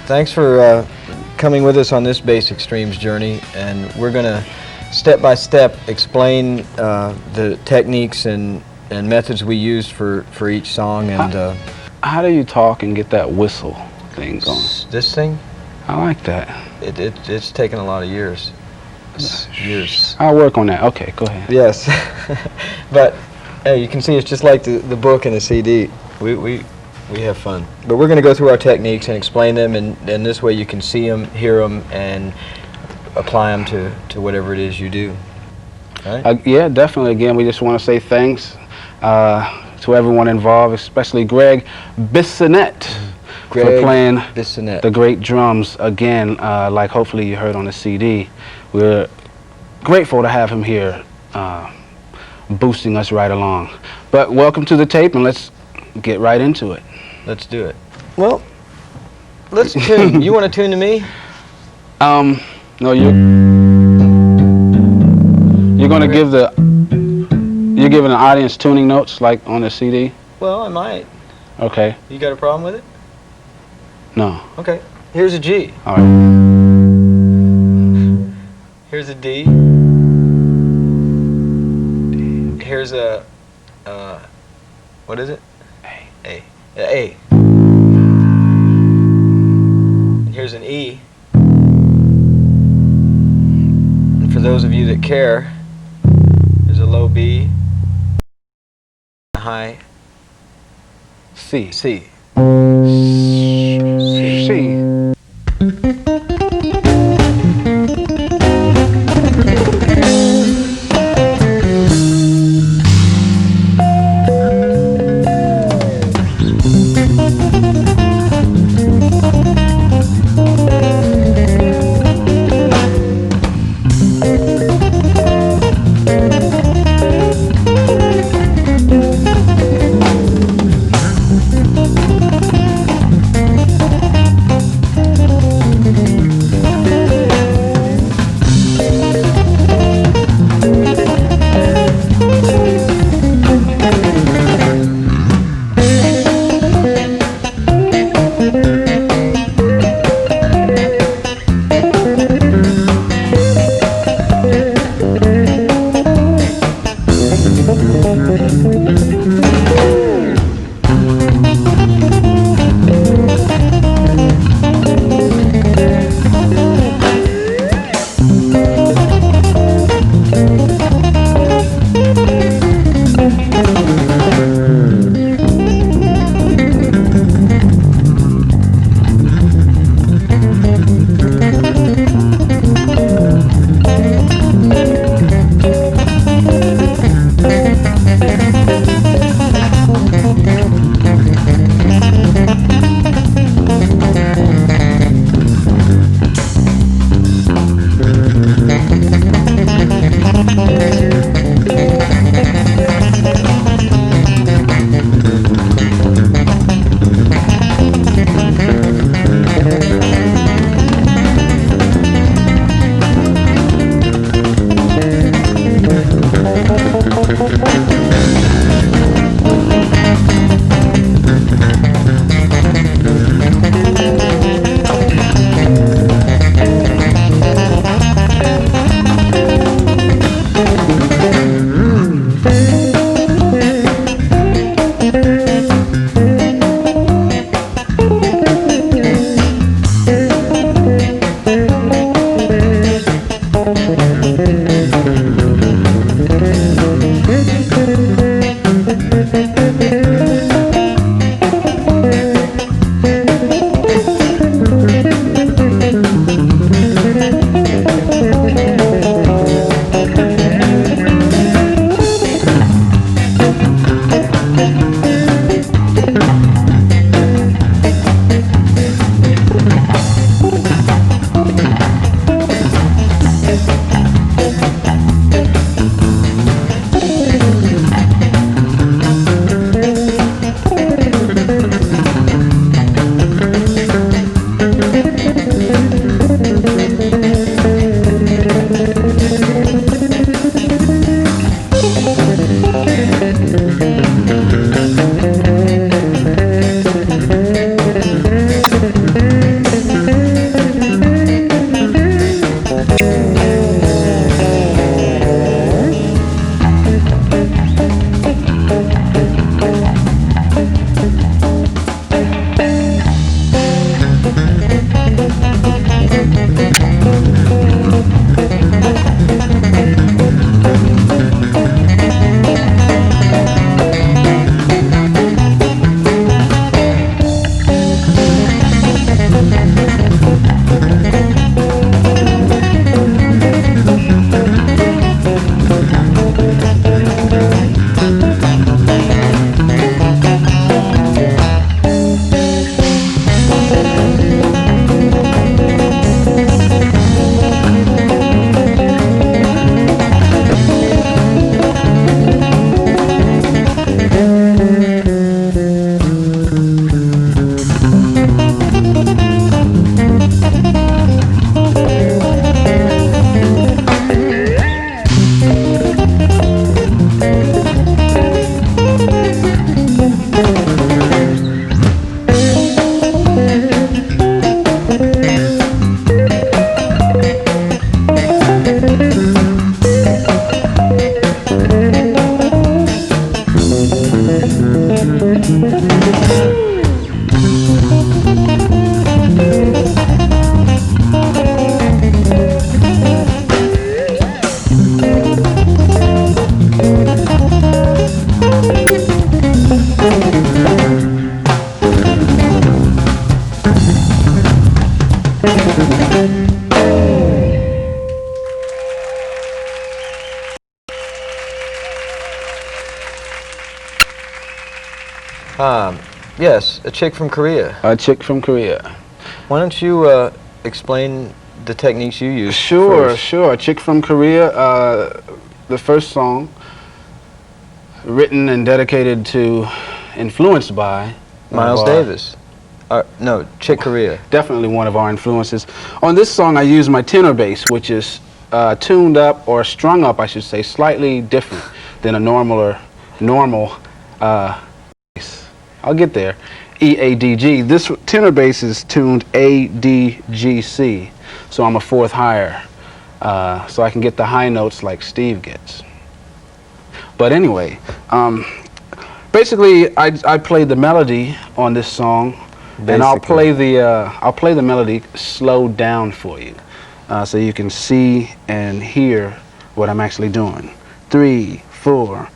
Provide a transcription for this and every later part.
Thanks for coming with us on this Bass Extremes journey, and we're going to step by step explain the techniques and methods we use for each song. And how do you talk and get that whistle thing going? This thing? I like that. It's taken a lot of years. Years. I'll work on that. Okay, go ahead. Yes. But hey, you can see it's just like the book and the CD. We have fun. But we're going to go through our techniques and explain them, and this way you can see them, hear them, and apply them to whatever it is you do. Right? Yeah, definitely. Again, we just want to say thanks to everyone involved, especially Greg Bissonette for playing Bissonette. The great drums. Again, like hopefully you heard on the CD, we're grateful to have him here boosting us right along. But welcome to the tape, and let's get right into it. Let's do it. Well, let's tune. You want to tune to me? No, you're going to give you're giving the audience tuning notes like on the CD? Well, I might. Okay. You got a problem with it? No. Okay. Here's a G. All right. Here's a D. Here's a, what is it? A. A. Here's an E. And for those of you that care, there's a low B, a high C. C. C. Yes, a chick from Korea. A chick from Korea. Why don't you explain the techniques you use? Sure, first? sure. A chick from Korea. The first song, written and dedicated to, influenced by Miles Davis. No, Chick Corea. Definitely one of our influences. On this song, I use my tenor bass, which is tuned up, or strung up, I should say, slightly different than a normal bass. I'll get there. E-A-D-G. This tenor bass is tuned A-D-G-C, so I'm a fourth higher, so I can get the high notes like Steve gets. But anyway, basically, I play the melody on this song. And I'll play the melody slowed down for you, so you can see and hear what I'm actually doing. 3, 4.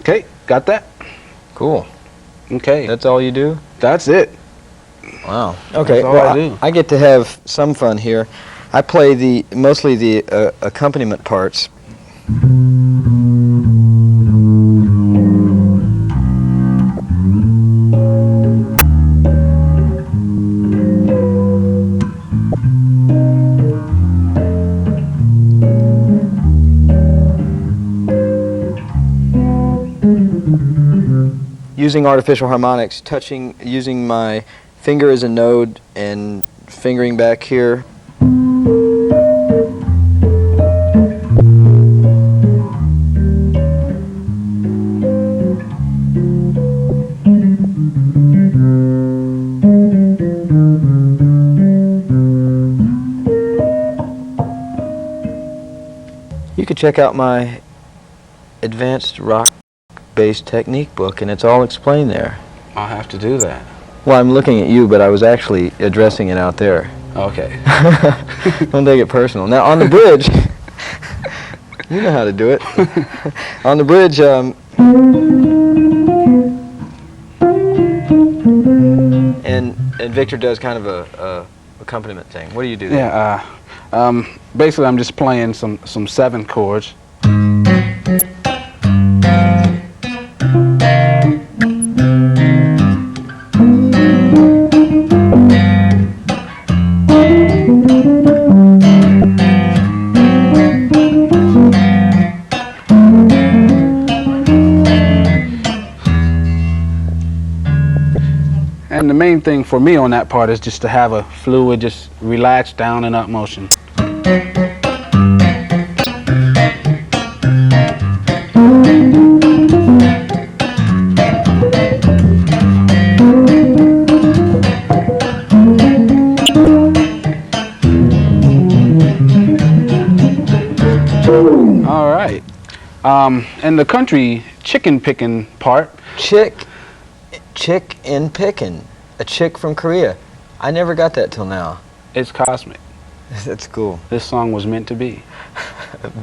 Okay, got that? Cool. Okay. That's all you do? That's it. Wow. Okay. That's all well, I do. I get to have some fun here. I play mostly the accompaniment parts. Using artificial harmonics, using my finger as a node and fingering back here. You could check out my advanced rock-based technique book, and it's all explained there. I'll have to do that. Well, I'm looking at you, but I was actually addressing it out there. Okay. Don't take it personal. Now, on the bridge, you know how to do it. On the bridge, and Victor does kind of a accompaniment thing. What do you do? Yeah. Basically, I'm just playing some 7 chords. And the main thing for me on that part is just to have a fluid, just relaxed down and up motion. All right. And the country chicken picking part. Chick in pickin'. A chick from Korea. I never got that till now. It's cosmic. That's cool. This song was meant to be.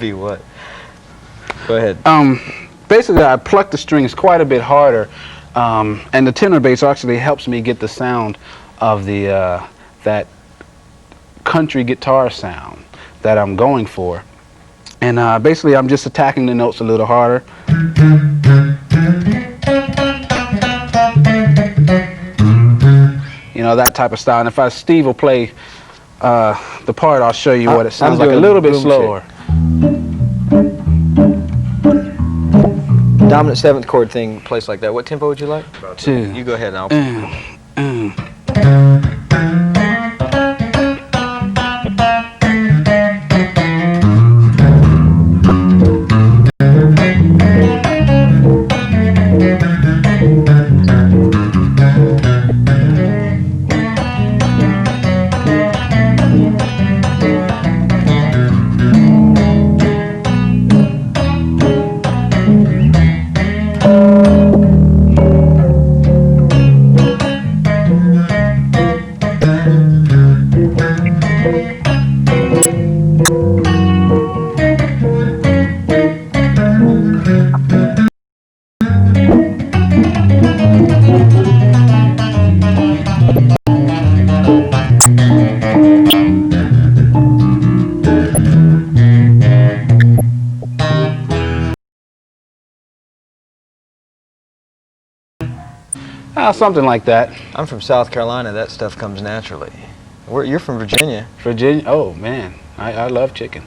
Be what? Go ahead. Basically, I pluck the strings quite a bit harder, and the tenor bass actually helps me get the sound of the that country guitar sound that I'm going for. And basically, I'm just attacking the notes a little harder. You know, that type of style. And if Steve will play the part, I'll show you what it sounds like a little bit slower. Dominant 7th chord thing, place like that. What tempo would you like? 2. You go ahead and I'll... Something like that. I'm from South Carolina. That stuff comes naturally. You're from Virginia. Virginia? Oh, man. I love chicken.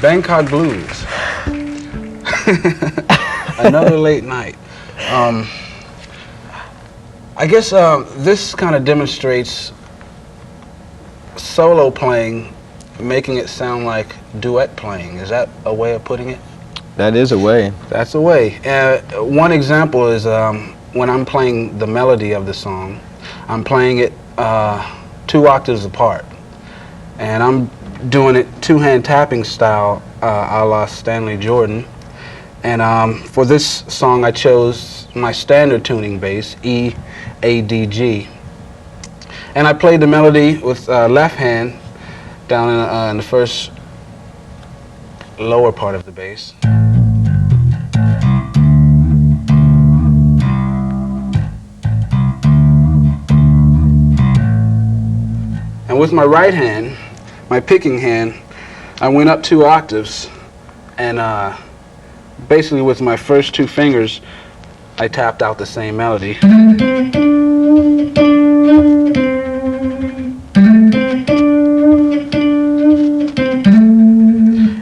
Bangkok Blues. Another late night. I guess this kind of demonstrates solo playing, making it sound like duet playing. Is that a way of putting it? That is a way. That's a way. One example is when I'm playing the melody of the song, I'm playing it 2 octaves apart. And I'm doing it 2-hand tapping style, a la Stanley Jordan. And for this song, I chose my standard tuning bass, E, A, D, G. And I played the melody with left hand down in the first lower part of the bass. And with my right hand, my picking hand, I went up 2 octaves, and basically with my first 2 fingers, I tapped out the same melody.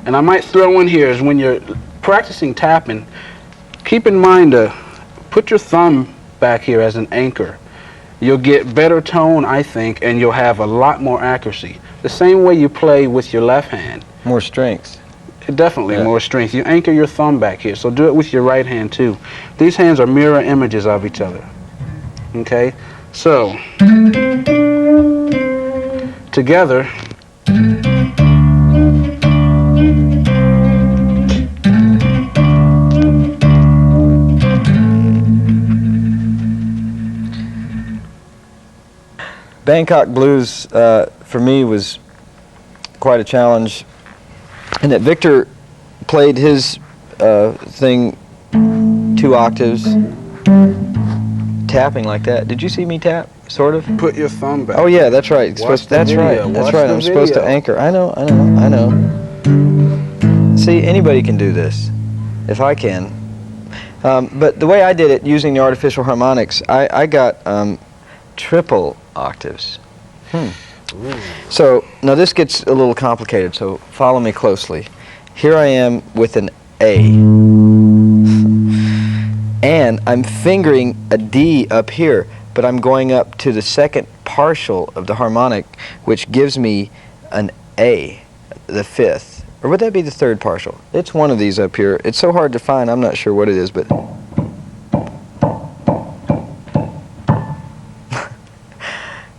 And I might throw in here is when you're practicing tapping, keep in mind to put your thumb back here as an anchor. You'll get better tone, I think, and you'll have a lot more accuracy. The same way you play with your left hand. More strength. Definitely more strength. You anchor your thumb back here, so do it with your right hand too. These hands are mirror images of each other. Okay? So, together, Bangkok Blues, for me, was quite a challenge. And that Victor played his thing 2 octaves, tapping like that. Did you see me tap? Sort of. put your thumb back. Oh yeah, that's right. Watch the That's right. video. That's Watch right. the I'm supposed to video. anchor. I know. See, anybody can do this, if I can. But the way I did it, using the artificial harmonics, I got triple octaves. So now this gets a little complicated, so follow me closely. Here I am with an A, and I'm fingering a D up here, but I'm going up to the second partial of the harmonic, which gives me an A, the 5th. Or would that be the 3rd partial? It's one of these up here. It's so hard to find, I'm not sure what it is, but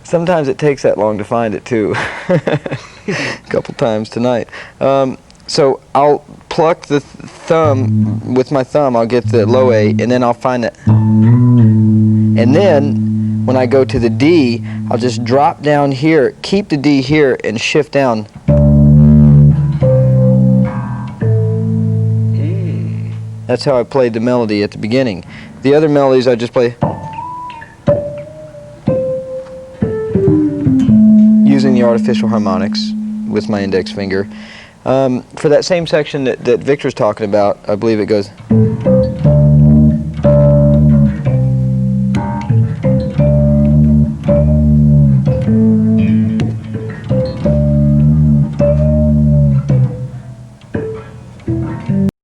sometimes it takes that long to find it too. A couple times tonight. So I'll pluck the thumb, with my thumb I'll get the low A, and then I'll find it. And then when I go to the D, I'll just drop down here, keep the D here, and shift down. That's how I played the melody at the beginning. The other melodies I just play using the artificial harmonics with my index finger. For that same section that Victor's talking about, I believe it goes.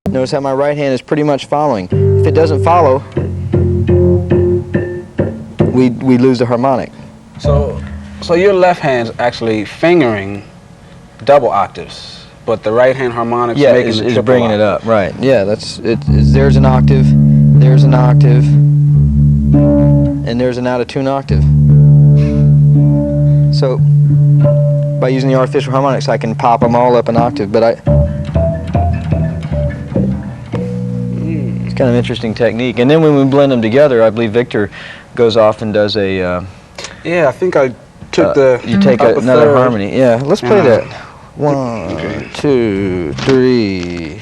Notice how my right hand is pretty much following. If it doesn't follow, we lose the harmonic. So your left hand's actually fingering double octaves, but the right hand harmonic's making the is triple bringing it octave. up, right? Yeah, that's it. There's an octave, there's an octave, and there's an out of tune octave. So by using the artificial harmonics, I can pop them all up an octave, but it's kind of an interesting technique. And then when we blend them together, I believe Victor goes off and does a. Yeah, I think I took You take another third. harmony. Yeah, let's play that. 1, 2, 3.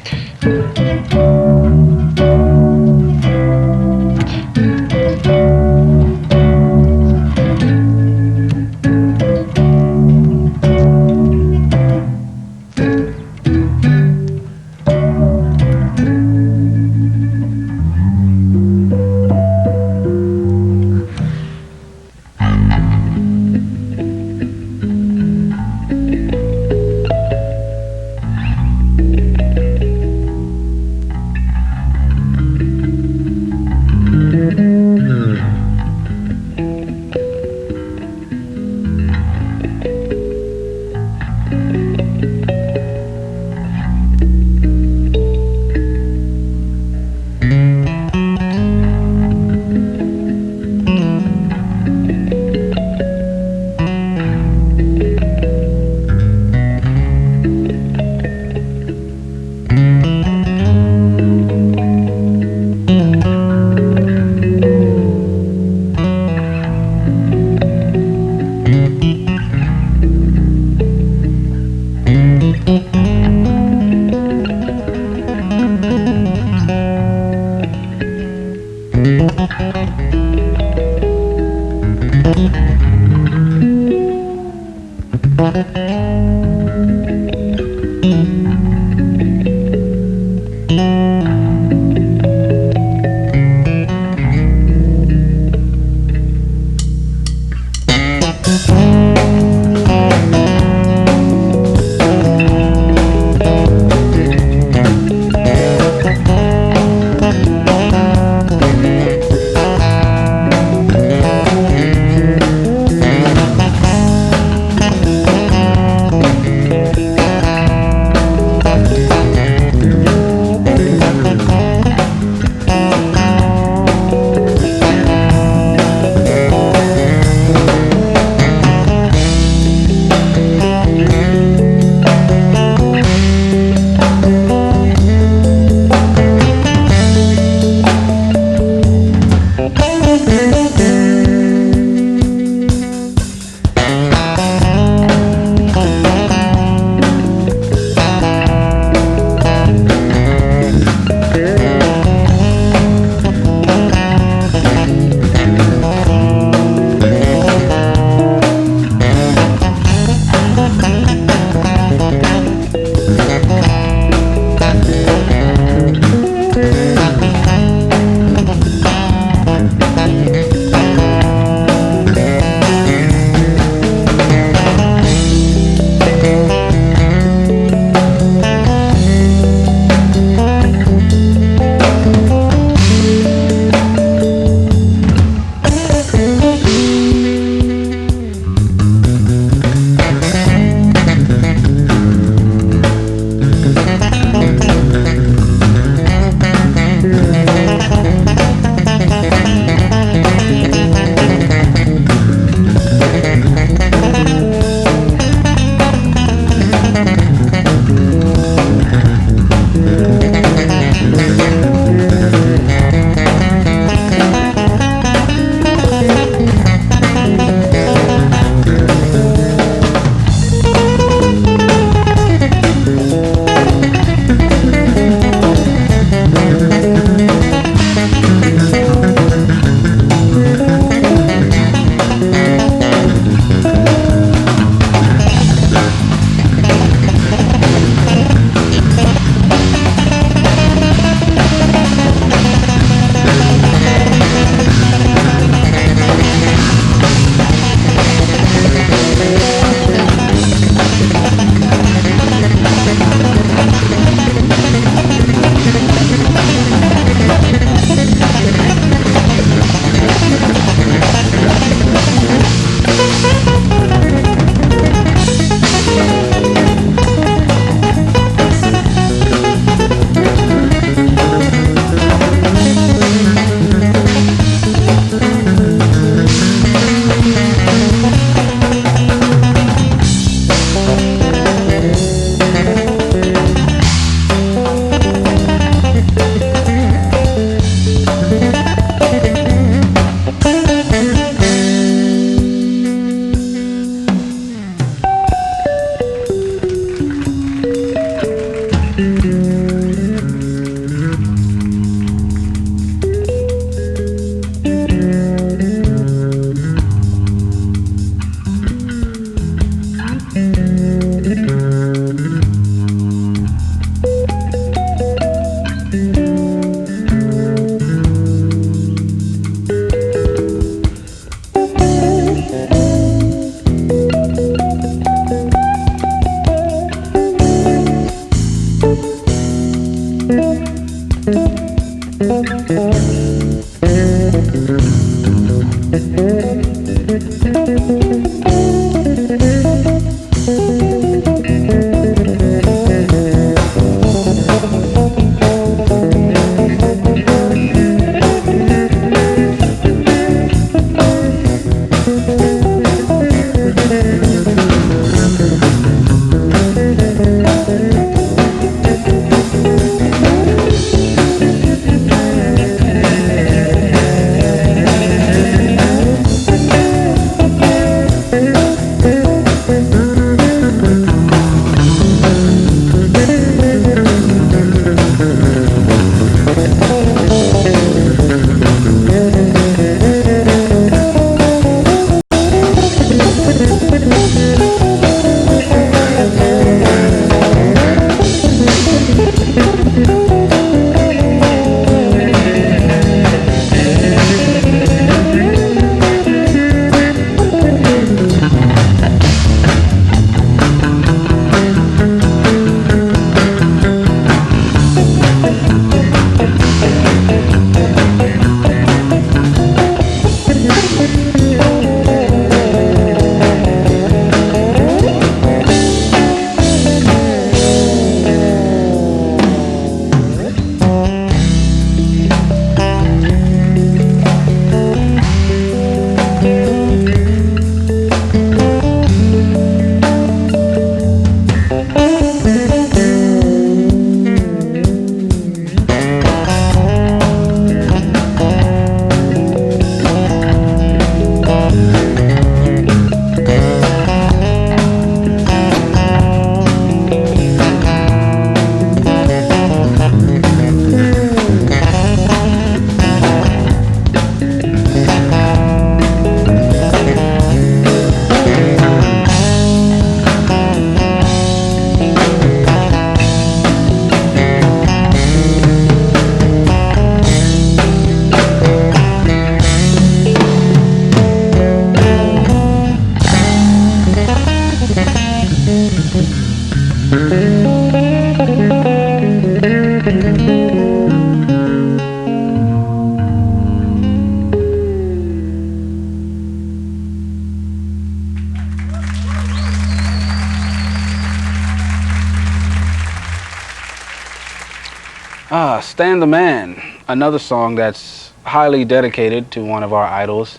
Stand the Man, another song that's highly dedicated to one of our idols.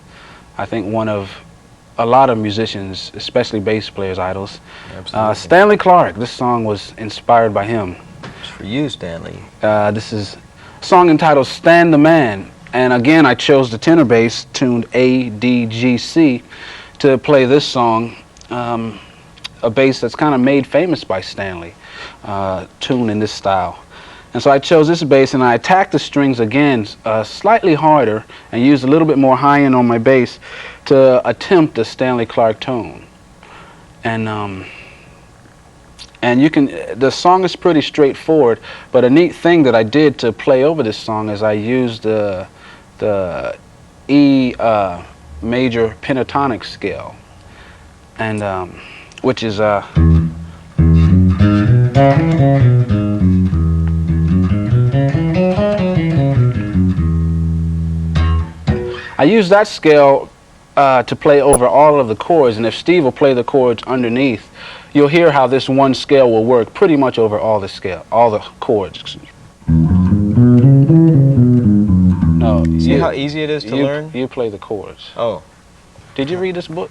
I think one of a lot of musicians, especially bass players' idols. Absolutely. Stanley Clarke. This song was inspired by him. It's for you, Stanley. This is a song entitled Stand the Man. And again, I chose the tenor bass tuned A, D, G, C to play this song. A bass that's kind of made famous by Stanley, tuned in this style. And so I chose this bass and I attacked the strings again slightly harder and used a little bit more high end on my bass to attempt a Stanley Clarke tone. And you can, the song is pretty straightforward, but a neat thing that I did to play over this song is I used the E major pentatonic scale, and which is I use that scale to play over all of the chords, and if Steve will play the chords underneath, you'll hear how this one scale will work pretty much over all the chords. No, See how easy it is to learn? You play the chords. Oh. Did you read this book?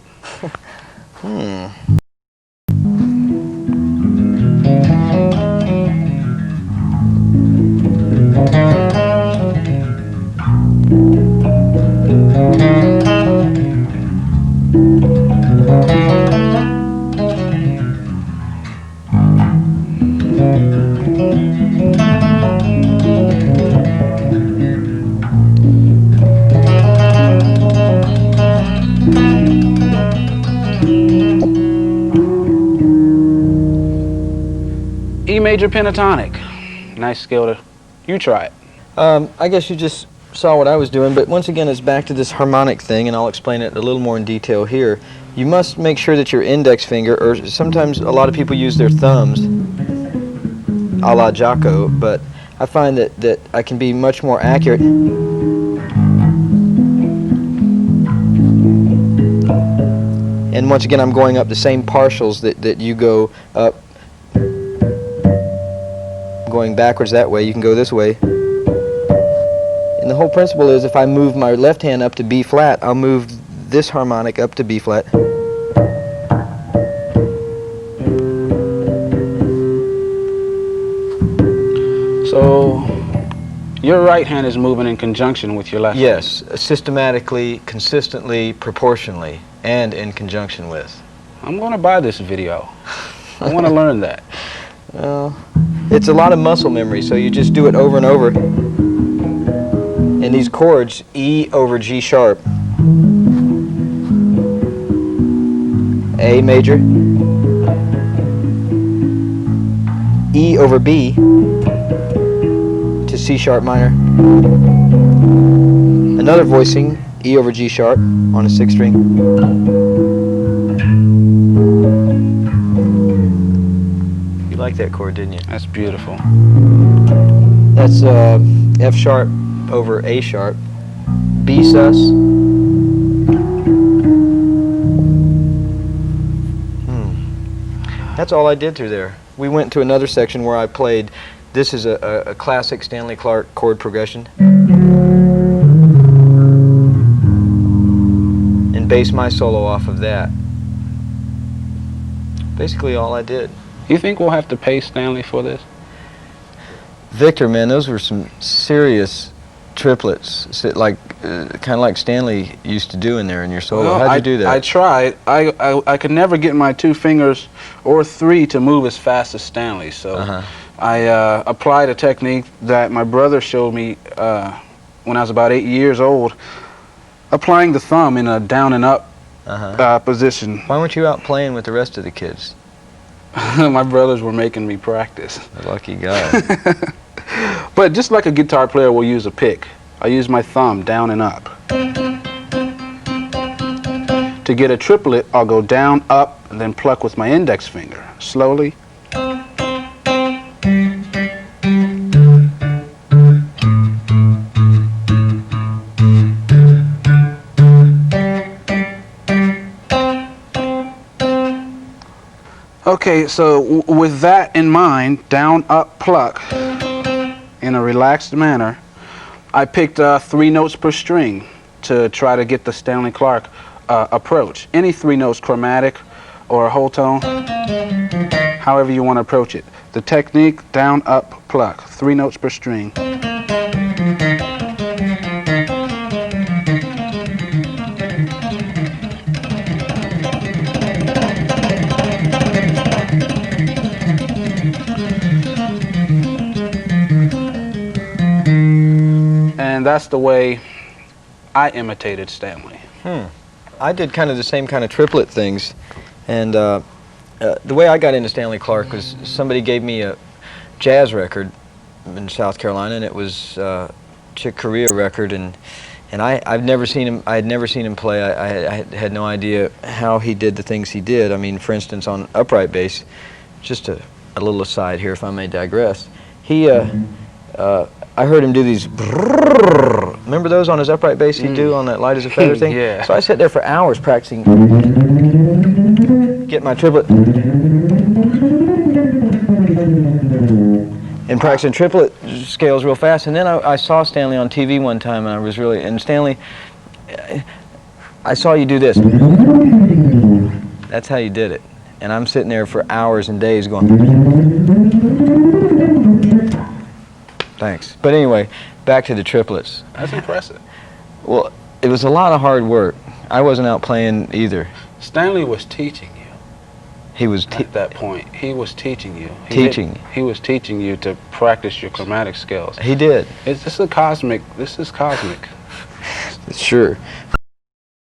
E major pentatonic. Nice scale to, you try it. I guess you just saw what I was doing, but once again it's back to this harmonic thing, and I'll explain it a little more in detail here. You must make sure that your index finger, or sometimes a lot of people use their thumbs, a la Jocko, but I find that I can be much more accurate. And once again I'm going up the same partials that you go up. Going backwards that way, you can go this way. And the whole principle is if I move my left hand up to B flat, I'll move this harmonic up to B flat. So your right hand is moving in conjunction with your left hand. Yes, systematically, consistently, proportionally, and in conjunction with. I'm going to buy this video. I want to learn that. Well, it's a lot of muscle memory, so you just do it over and over. And these chords, E over G sharp, A major, E over B to C sharp minor, another voicing, E over G sharp on a 6th string. You liked that chord, didn't you? That's beautiful. That's F sharp over A sharp, B sus. That's all I did through there. We went to another section where I played, this is a classic Stanley Clarke chord progression, and based my solo off of that. Basically all I did. You think we'll have to pay Stanley for this? Victor, man, those were some serious triplets, like kind of like Stanley used to do in there in your solo. Well, How'd you do that? I tried. I could never get my 2 fingers or 3 to move as fast as Stanley, so I applied a technique that my brother showed me when I was about 8 years old, applying the thumb in a down and up position. Why weren't you out playing with the rest of the kids? My brothers were making me practice. A lucky guy. But just like a guitar player will use a pick, I use my thumb down and up. To get a triplet, I'll go down, up, and then pluck with my index finger, slowly. Okay, so with that in mind, down, up, pluck, in a relaxed manner. I picked 3 notes per string to try to get the Stanley Clarke approach. Any 3 notes, chromatic or a whole tone, however you want to approach it. The technique, down, up, pluck, 3 notes per string. And that's the way I imitated Stanley. I did kind of the same kind of triplet things, and the way I got into Stanley Clarke was somebody gave me a jazz record in South Carolina, and it was Chick Corea record, and I've never seen him. I had never seen him play. I had no idea how he did the things he did. I mean, for instance, on upright bass, just a little aside here, if I may digress. He I heard him do these. Remember those on his upright bass he'd do on that light as a feather thing? Yeah. So I sat there for hours practicing, get my triplet, and practicing triplet scales real fast. And then I saw Stanley on TV one time, and I was really, and Stanley, I saw you do this. That's how you did it. And I'm sitting there for hours and days going, thanks. But anyway, back to the triplets. That's impressive. Well, it was a lot of hard work. I wasn't out playing either. Stanley was teaching you. He was At that point, he was teaching you. He was teaching you to practice your chromatic skills. He did. This is cosmic. Sure.